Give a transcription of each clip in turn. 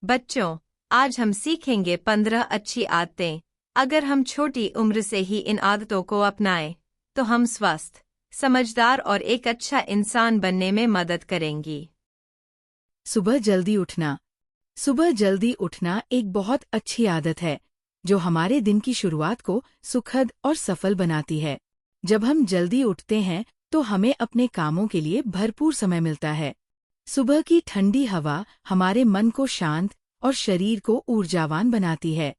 बच्चों, आज हम सीखेंगे 15 अच्छी आदतें। अगर हम छोटी उम्र से ही इन आदतों को अपनाएं, तो हम स्वस्थ, समझदार और एक अच्छा इंसान बनने में मदद करेंगी। सुबह जल्दी उठना। सुबह जल्दी उठना एक बहुत अच्छी आदत है जो हमारे दिन की शुरुआत को सुखद और सफल बनाती है। जब हम जल्दी उठते हैं तो हमें अपने कामों के लिए भरपूर समय मिलता है। सुबह की ठंडी हवा हमारे मन को शांत और शरीर को ऊर्जावान बनाती है।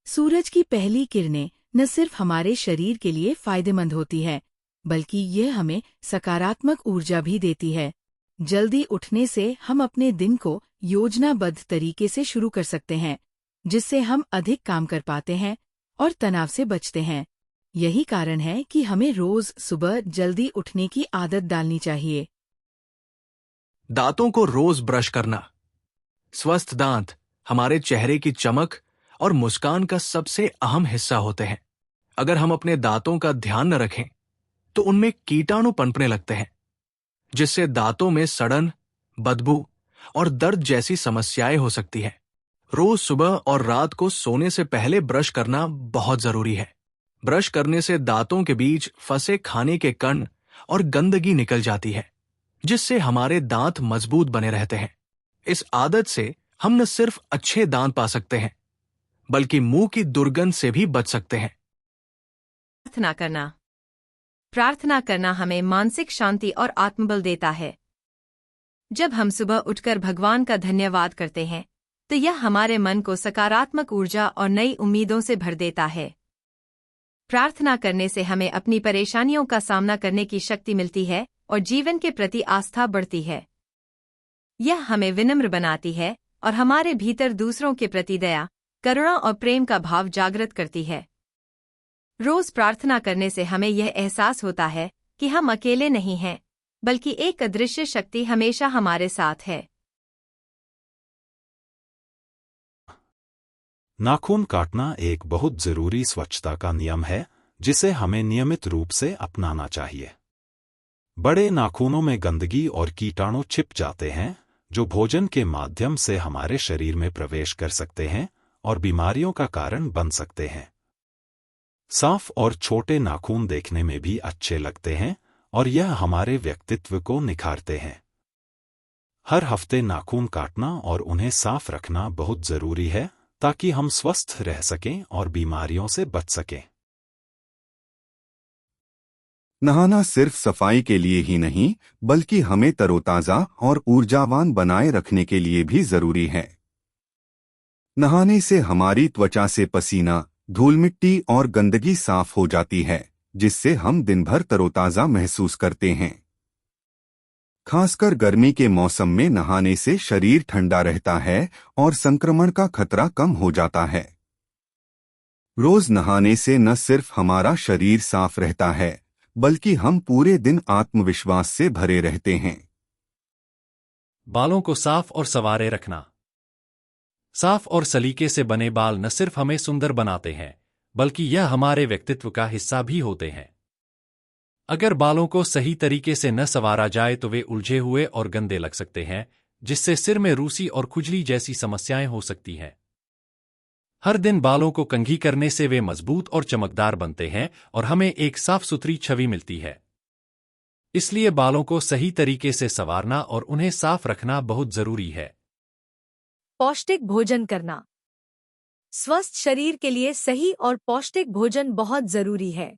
सूरज की पहली किरणें न सिर्फ हमारे शरीर के लिए फायदेमंद होती है, बल्कि यह हमें सकारात्मक ऊर्जा भी देती है। जल्दी उठने से हम अपने दिन को योजनाबद्ध तरीके से शुरू कर सकते हैं, जिससे हम अधिक काम कर पाते हैं और तनाव से बचते हैं। यही कारण है कि हमें रोज सुबह जल्दी उठने की आदत डालनी चाहिए। दांतों को रोज ब्रश करना। स्वस्थ दांत हमारे चेहरे की चमक और मुस्कान का सबसे अहम हिस्सा होते हैं। अगर हम अपने दांतों का ध्यान न रखें, तो उनमें कीटाणु पनपने लगते हैं, जिससे दांतों में सड़न, बदबू और दर्द जैसी समस्याएं हो सकती हैं। रोज सुबह और रात को सोने से पहले ब्रश करना बहुत जरूरी है। ब्रश करने से दांतों के बीच फंसे खाने के कण और गंदगी निकल जाती है, जिससे हमारे दांत मजबूत बने रहते हैं। इस आदत से हम न सिर्फ अच्छे दांत पा सकते हैं, बल्कि मुंह की दुर्गंध से भी बच सकते हैं। प्रार्थना करना। प्रार्थना करना हमें मानसिक शांति और आत्मबल देता है। जब हम सुबह उठकर भगवान का धन्यवाद करते हैं, तो यह हमारे मन को सकारात्मक ऊर्जा और नई उम्मीदों से भर देता है। प्रार्थना करने से हमें अपनी परेशानियों का सामना करने की शक्ति मिलती है और जीवन के प्रति आस्था बढ़ती है। यह हमें विनम्र बनाती है और हमारे भीतर दूसरों के प्रति दया, करुणा और प्रेम का भाव जागृत करती है। रोज प्रार्थना करने से हमें यह एहसास होता है कि हम अकेले नहीं हैं, बल्कि एक अदृश्य शक्ति हमेशा हमारे साथ है। नाखून काटना एक बहुत जरूरी स्वच्छता का नियम है जिसे हमें नियमित रूप से अपनाना चाहिए। बड़े नाखूनों में गंदगी और कीटाणु छिप जाते हैं जो भोजन के माध्यम से हमारे शरीर में प्रवेश कर सकते हैं और बीमारियों का कारण बन सकते हैं। साफ और छोटे नाखून देखने में भी अच्छे लगते हैं और यह हमारे व्यक्तित्व को निखारते हैं। हर हफ्ते नाखून काटना और उन्हें साफ रखना बहुत जरूरी है ताकि हम स्वस्थ रह सकें और बीमारियों से बच सकें। नहाना सिर्फ सफाई के लिए ही नहीं, बल्कि हमें तरोताजा और ऊर्जावान बनाए रखने के लिए भी जरूरी है। नहाने से हमारी त्वचा से पसीना, धूल मिट्टी और गंदगी साफ हो जाती है, जिससे हम दिन भर तरोताजा महसूस करते हैं। खासकर गर्मी के मौसम में नहाने से शरीर ठंडा रहता है और संक्रमण का खतरा कम हो जाता है। रोज नहाने से न सिर्फ हमारा शरीर साफ रहता है, बल्कि हम पूरे दिन आत्मविश्वास से भरे रहते हैं। बालों को साफ और संवारे रखना। साफ और सलीके से बने बाल न सिर्फ हमें सुंदर बनाते हैं, बल्कि यह हमारे व्यक्तित्व का हिस्सा भी होते हैं। अगर बालों को सही तरीके से न संवारा जाए तो वे उलझे हुए और गंदे लग सकते हैं, जिससे सिर में रूसी और खुजली जैसी समस्याएं हो सकती हैं। हर दिन बालों को कंघी करने से वे मजबूत और चमकदार बनते हैं और हमें एक साफ सुथरी छवि मिलती है। इसलिए बालों को सही तरीके से संवारना और उन्हें साफ रखना बहुत जरूरी है। पौष्टिक भोजन करना। स्वस्थ शरीर के लिए सही और पौष्टिक भोजन बहुत जरूरी है।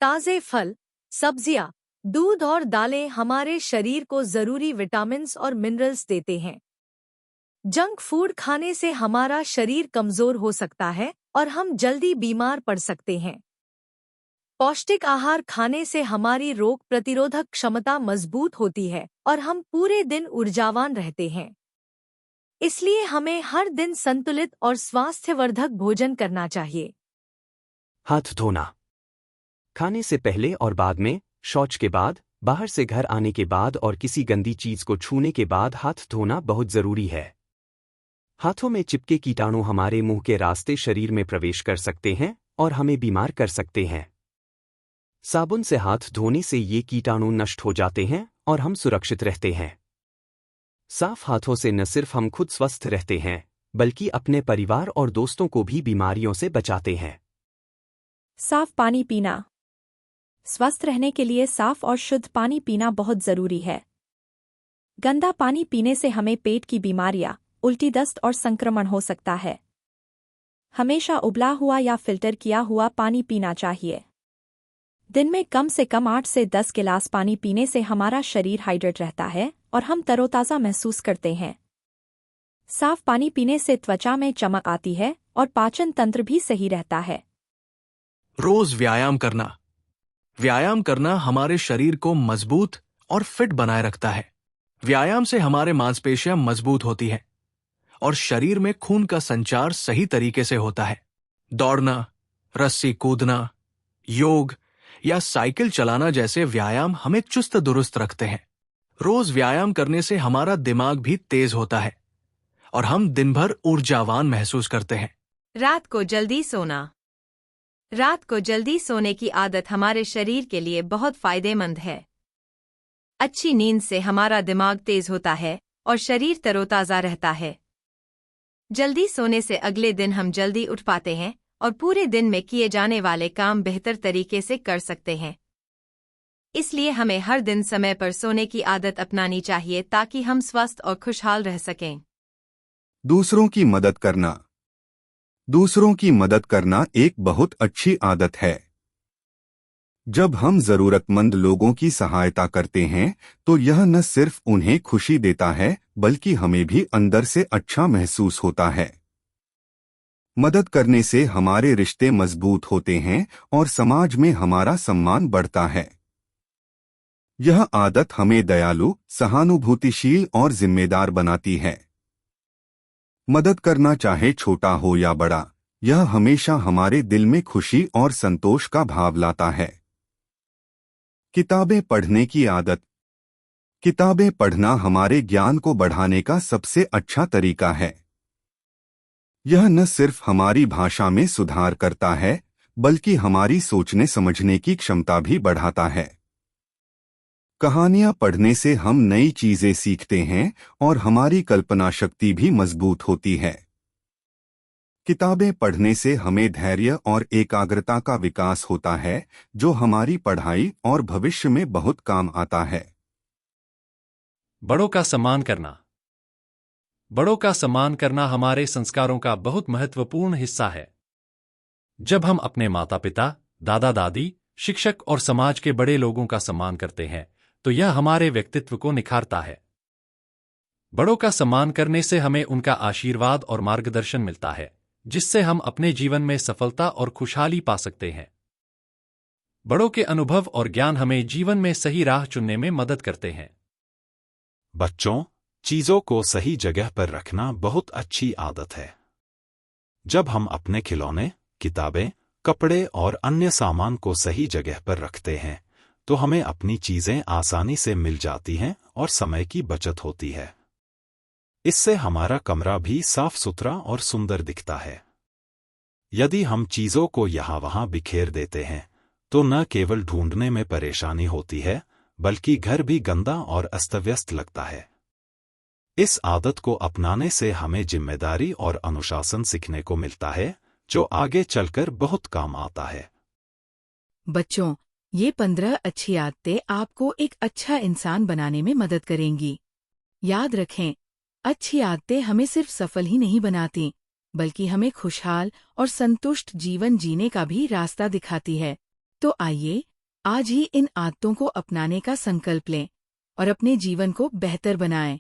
ताजे फल, सब्जियां, दूध और दालें हमारे शरीर को जरूरी विटामिन्स और मिनरल्स देते हैं। जंक फूड खाने से हमारा शरीर कमजोर हो सकता है और हम जल्दी बीमार पड़ सकते हैं। पौष्टिक आहार खाने से हमारी रोग प्रतिरोधक क्षमता मजबूत होती है और हम पूरे दिन ऊर्जावान रहते हैं। इसलिए हमें हर दिन संतुलित और स्वास्थ्यवर्धक भोजन करना चाहिए। हाथ धोना। खाने से पहले और बाद में, शौच के बाद, बाहर से घर आने के बाद और किसी गंदी चीज को छूने के बाद हाथ धोना बहुत जरूरी है। हाथों में चिपके कीटाणु हमारे मुंह के रास्ते शरीर में प्रवेश कर सकते हैं और हमें बीमार कर सकते हैं। साबुन से हाथ धोने से ये कीटाणु नष्ट हो जाते हैं और हम सुरक्षित रहते हैं। साफ हाथों से न सिर्फ हम खुद स्वस्थ रहते हैं, बल्कि अपने परिवार और दोस्तों को भी बीमारियों से बचाते हैं। साफ पानी पीना। स्वस्थ रहने के लिए साफ और शुद्ध पानी पीना बहुत जरूरी है। गंदा पानी पीने से हमें पेट की बीमारियां, उल्टी, दस्त और संक्रमण हो सकता है। हमेशा उबला हुआ या फिल्टर किया हुआ पानी पीना चाहिए। दिन में कम से कम 8 से 10 गिलास पानी पीने से हमारा शरीर हाइड्रेट रहता है और हम तरोताज़ा महसूस करते हैं। साफ पानी पीने से त्वचा में चमक आती है और पाचन तंत्र भी सही रहता है। रोज व्यायाम करना। व्यायाम करना हमारे शरीर को मजबूत और फिट बनाए रखता है। व्यायाम से हमारे मांसपेशियां मजबूत होती हैं और शरीर में खून का संचार सही तरीके से होता है। दौड़ना, रस्सी कूदना, योग या साइकिल चलाना जैसे व्यायाम हमें चुस्त दुरुस्त रखते हैं। रोज व्यायाम करने से हमारा दिमाग भी तेज होता है और हम दिन भर ऊर्जावान महसूस करते हैं। रात को जल्दी सोना। रात को जल्दी सोने की आदत हमारे शरीर के लिए बहुत फायदेमंद है। अच्छी नींद से हमारा दिमाग तेज होता है और शरीर तरोताजा रहता है। जल्दी सोने से अगले दिन हम जल्दी उठ पाते हैं और पूरे दिन में किए जाने वाले काम बेहतर तरीके से कर सकते हैं। इसलिए हमें हर दिन समय पर सोने की आदत अपनानी चाहिए ताकि हम स्वस्थ और खुशहाल रह सकें। दूसरों की मदद करना। दूसरों की मदद करना एक बहुत अच्छी आदत है। जब हम जरूरतमंद लोगों की सहायता करते हैं तो यह न सिर्फ उन्हें खुशी देता है बल्कि हमें भी अंदर से अच्छा महसूस होता है। मदद करने से हमारे रिश्ते मजबूत होते हैं और समाज में हमारा सम्मान बढ़ता है। यह आदत हमें दयालु, सहानुभूतिशील और जिम्मेदार बनाती है। मदद करना चाहे छोटा हो या बड़ा, यह हमेशा हमारे दिल में खुशी और संतोष का भाव लाता है। किताबें पढ़ने की आदत। किताबें पढ़ना हमारे ज्ञान को बढ़ाने का सबसे अच्छा तरीका है। यह न सिर्फ हमारी भाषा में सुधार करता है बल्कि हमारी सोचने समझने की क्षमता भी बढ़ाता है। कहानियां पढ़ने से हम नई चीजें सीखते हैं और हमारी कल्पना शक्ति भी मजबूत होती है। किताबें पढ़ने से हमें धैर्य और एकाग्रता का विकास होता है जो हमारी पढ़ाई और भविष्य में बहुत काम आता है। बड़ों का सम्मान करना। बड़ों का सम्मान करना हमारे संस्कारों का बहुत महत्वपूर्ण हिस्सा है। जब हम अपने माता पिता, दादा दादी, शिक्षक और समाज के बड़े लोगों का सम्मान करते हैं तो यह हमारे व्यक्तित्व को निखारता है। बड़ों का सम्मान करने से हमें उनका आशीर्वाद और मार्गदर्शन मिलता है जिससे हम अपने जीवन में सफलता और खुशहाली पा सकते हैं। बड़ों के अनुभव और ज्ञान हमें जीवन में सही राह चुनने में मदद करते हैं। बच्चों, चीजों को सही जगह पर रखना बहुत अच्छी आदत है। जब हम अपने खिलौने, किताबें, कपड़े और अन्य सामान को सही जगह पर रखते हैं तो हमें अपनी चीजें आसानी से मिल जाती हैं और समय की बचत होती है। इससे हमारा कमरा भी साफ सुथरा और सुंदर दिखता है। यदि हम चीजों को यहाँ वहाँ बिखेर देते हैं तो न केवल ढूंढने में परेशानी होती है बल्कि घर भी गंदा और अस्तव्यस्त लगता है। इस आदत को अपनाने से हमें जिम्मेदारी और अनुशासन सीखने को मिलता है जो आगे चलकर बहुत काम आता है। बच्चों, ये 15 अच्छी आदतें आपको एक अच्छा इंसान बनाने में मदद करेंगी। याद रखें, अच्छी आदतें हमें सिर्फ सफल ही नहीं बनाती बल्कि हमें खुशहाल और संतुष्ट जीवन जीने का भी रास्ता दिखाती है। तो आइए आज ही इन आदतों को अपनाने का संकल्प लें और अपने जीवन को बेहतर बनाएं।